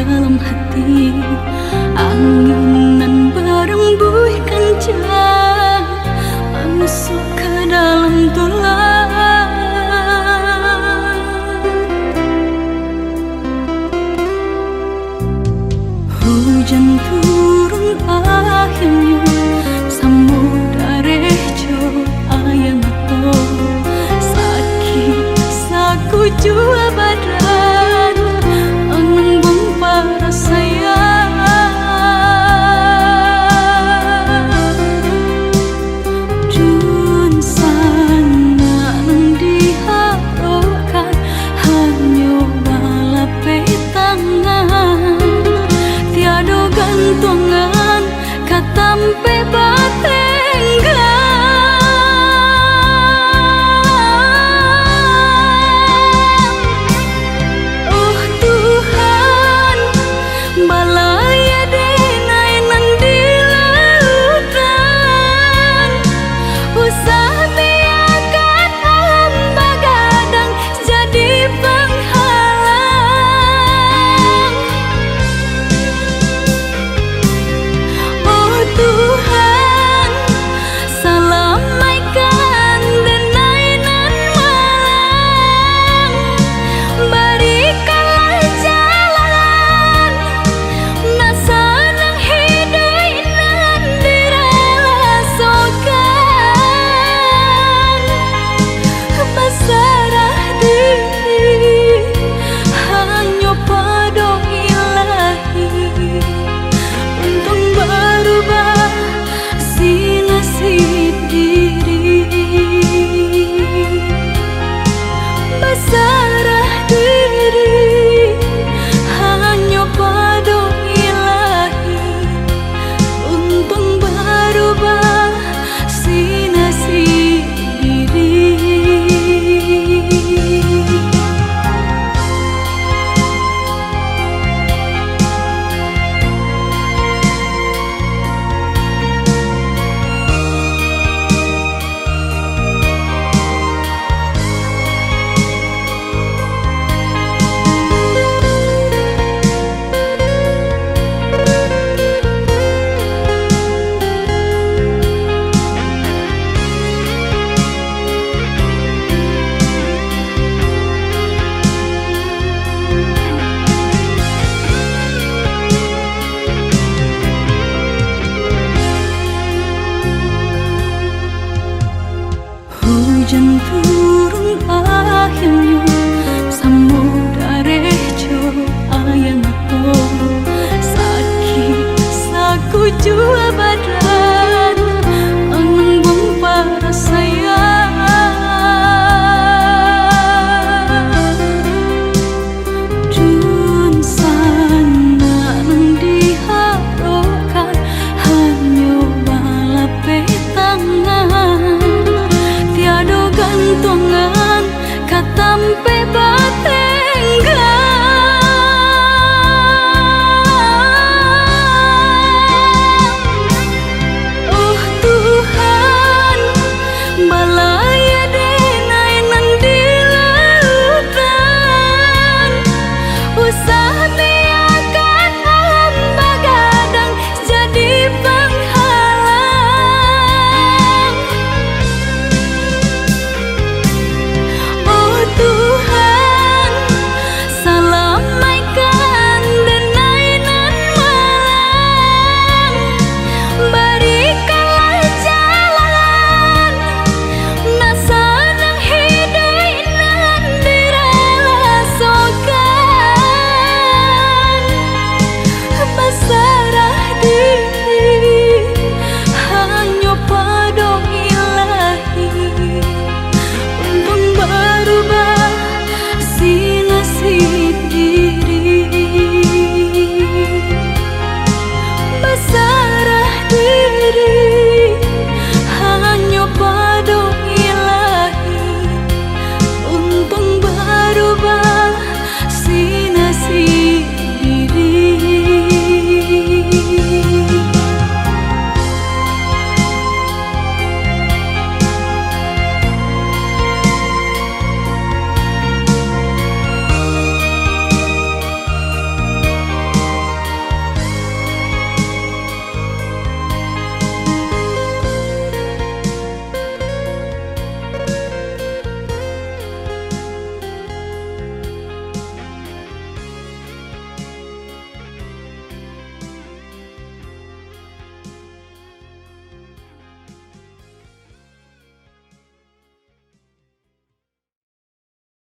dalam hati, anginan berembus kencang masuk ke dalam tulang. Hujan turun akhirnya samudra rejo ayam aku sakit saku jua badan menembung para sayang. Dun sana nang diharapkan hanya balape tangan, tiada gantungan katampe batenggan. Oh Tuhan, balaya denai nang di lautan, usah biarkan alam bagadang jadi penghalang. Oh Tuhan, salamaikan denai nan malang, berikanlah jalan nasa nang hidai nan direlasokan. Berserah diri hanya pada Ilahi untuk berubah si nasib diri. Berserah diri hanya pada Ilahi untuk berubah si nasib diri. Hujan turun akhirnya